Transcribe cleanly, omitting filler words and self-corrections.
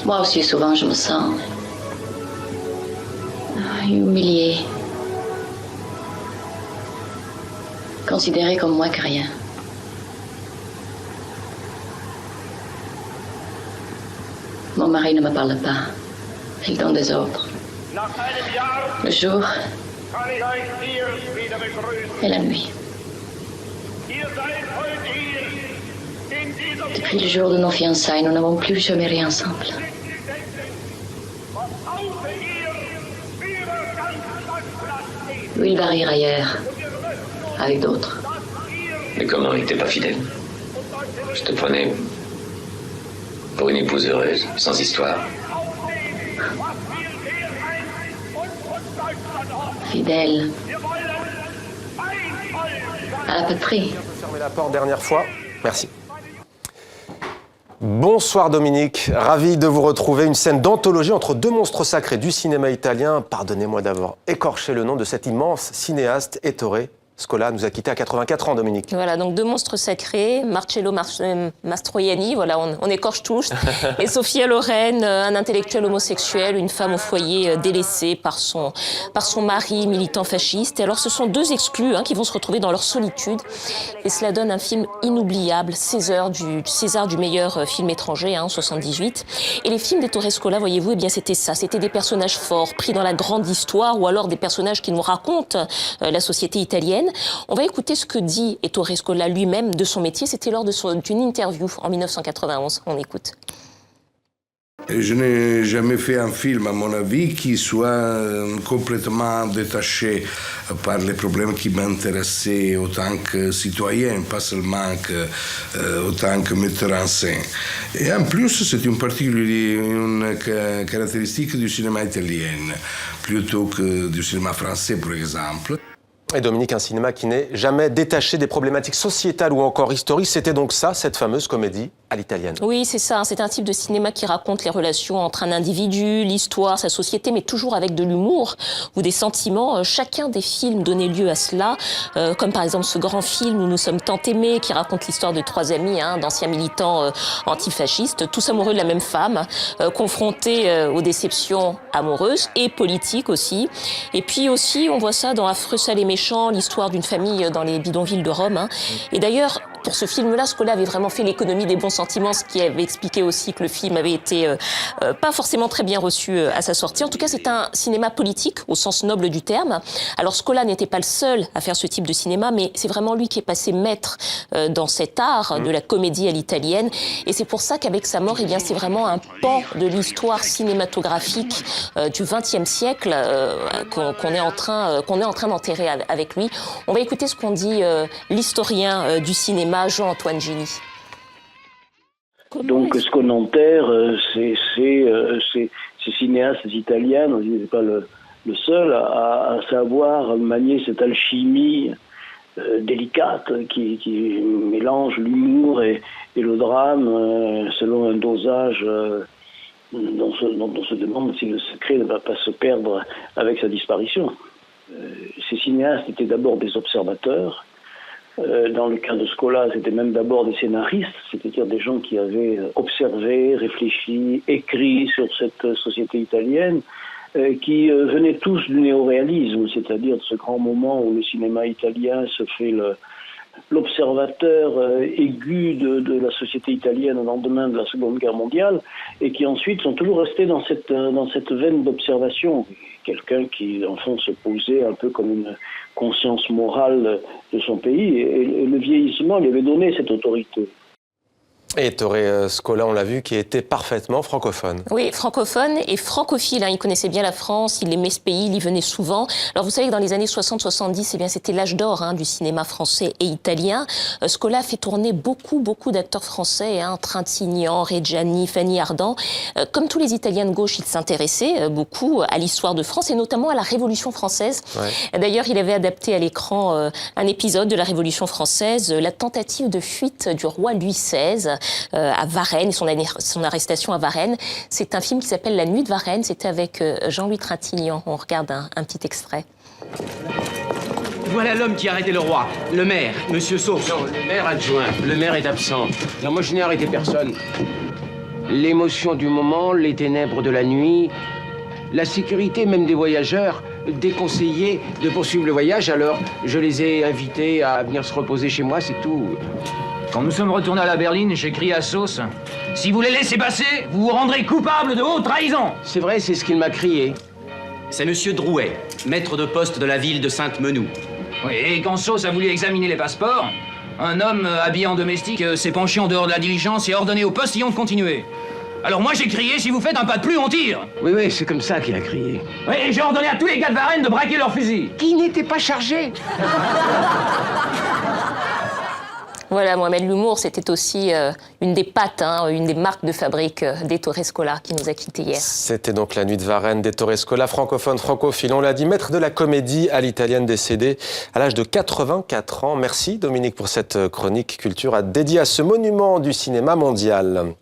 Moi aussi, souvent, je me sens humiliée, considérée comme moins que rien. Mon mari ne me parle pas. Il donne des ordres. Le jour et la nuit. Depuis le jour de nos fiançailles, nous n'avons plus jamais ri ensemble. Lui, il va rire ailleurs, avec d'autres. Mais comment il n'était pas fidèle? Je te prenais pour une épouse heureuse, sans histoire. Fidèle. À la patrie. Fermez la porte dernière fois. Merci. Bonsoir Dominique, ravi de vous retrouver. Une scène d'anthologie entre deux monstres sacrés du cinéma italien. Pardonnez-moi d'avoir écorché le nom de cet immense cinéaste, Ettore Scola nous a quittés à 84 ans, Dominique. Voilà, donc deux monstres sacrés, Marcello Mastroianni, voilà, on écorche tous, et Sophia Loren, un intellectuel homosexuel, une femme au foyer délaissée par son mari militant fasciste. Et alors, ce sont deux exclus qui vont se retrouver dans leur solitude, et cela donne un film inoubliable, César du meilleur film étranger, en 78. Et les films d'Ettore Scola, voyez-vous, eh bien c'était ça, c'était des personnages forts, pris dans la grande histoire, ou alors des personnages qui nous racontent la société italienne. On va écouter ce que dit Ettore Scola lui-même de son métier. C'était lors d'une interview en 1991. On écoute. Je n'ai jamais fait un film, à mon avis, qui soit complètement détaché par les problèmes qui m'intéressaient autant que citoyen, pas seulement autant que metteur en scène. Et en plus, c'est une caractéristique du cinéma italien, plutôt que du cinéma français, par exemple. Et Dominique, un cinéma qui n'est jamais détaché des problématiques sociétales ou encore historiques. C'était donc ça, cette fameuse comédie à l'italienne. Oui, c'est ça. C'est un type de cinéma qui raconte les relations entre un individu, l'histoire, sa société, mais toujours avec de l'humour ou des sentiments. Chacun des films donnait lieu à cela, comme par exemple ce grand film où nous sommes tant aimés, qui raconte l'histoire de trois amis, d'anciens militants antifascistes, tous amoureux de la même femme, confrontés aux déceptions amoureuses et politiques aussi. Et puis aussi, on voit ça dans Affreux, sale et méchant, l'histoire d'une famille dans les bidonvilles de Rome. Et d'ailleurs, pour ce film-là, Scola avait vraiment fait l'économie des bons sentiments, ce qui avait expliqué aussi que le film avait été pas forcément très bien reçu à sa sortie. En tout cas, c'est un cinéma politique, au sens noble du terme. Alors, Scola n'était pas le seul à faire ce type de cinéma, mais c'est vraiment lui qui est passé maître dans cet art de la comédie à l'italienne. Et c'est pour ça qu'avec sa mort, eh bien, c'est vraiment un pan de l'histoire cinématographique du XXe siècle qu'on est en train d'enterrer avec lui. On va écouter ce qu'on dit l'historien du cinéma, Jean-Antoine Gini. Donc ce qu'on enterre, c'est ces cinéastes italiens, on n'est pas le seul à savoir manier cette alchimie délicate qui mélange l'humour et le drame selon un dosage dont on se demande si le secret ne va pas se perdre avec sa disparition. Ces cinéastes étaient d'abord des observateurs. Dans le cas de Scola, c'était même d'abord des scénaristes, c'est-à-dire des gens qui avaient observé, réfléchi, écrit sur cette société italienne, qui venaient tous du néoréalisme, c'est-à-dire de ce grand moment où le cinéma italien se fait l'observateur aigu de la société italienne au lendemain de la Seconde Guerre mondiale, et qui ensuite sont toujours restés dans cette veine d'observation. Quelqu'un qui, en fond, se posait un peu comme une conscience morale de son pays, et le vieillissement lui avait donné cette autorité. Et Ettore Scola, on l'a vu, qui était parfaitement francophone. Oui, francophone et francophile. Il connaissait bien la France, il aimait ce pays, il y venait souvent. Alors vous savez que dans les années 60-70, eh bien c'était l'âge d'or du cinéma français et italien. Scola a fait tourner beaucoup d'acteurs français, Trintignant, Reggiani, Fanny Ardant. Comme tous les Italiens de gauche, il s'intéressait beaucoup à l'histoire de France et notamment à la Révolution française. Ouais. D'ailleurs, il avait adapté à l'écran un épisode de la Révolution française, la tentative de fuite du roi Louis XVI. À Varennes, son arrestation à Varennes. C'est un film qui s'appelle La Nuit de Varennes. C'était avec Jean-Louis Trintignant. On regarde un petit extrait. Voilà l'homme qui a arrêté le roi, le maire, Monsieur Sauce. Non, le maire adjoint. Le maire est absent. Non, moi je n'ai arrêté personne. L'émotion du moment, les ténèbres de la nuit, la sécurité même des voyageurs déconseillaient de poursuivre le voyage, alors je les ai invités à venir se reposer chez moi, c'est tout. Quand nous sommes retournés à la berline, j'ai crié à Sauce: si vous les laissez passer, vous vous rendrez coupable de haute trahison. C'est vrai, c'est ce qu'il m'a crié. C'est monsieur Drouet, maître de poste de la ville de Sainte-Menou. Oui, et quand Sauce a voulu examiner les passeports, un homme habillé en domestique s'est penché en dehors de la diligence et a ordonné au postillon de continuer. Alors moi j'ai crié: si vous faites un pas de plus, on tire. Oui, oui, c'est comme ça qu'il a crié. Oui, et j'ai ordonné à tous les gars de Varennes de braquer leurs fusils. Qui n'était pas chargé. Voilà, Mohamed, l'humour, c'était aussi une des pattes, une des marques de fabrique d'Ettore Scola qui nous a quittés hier. C'était donc la nuit de Varennes d'Ettore Scola, francophone, francophile, on l'a dit, maître de la comédie à l'italienne, décédé à l'âge de 84 ans. Merci Dominique pour cette chronique culture dédiée à ce monument du cinéma mondial.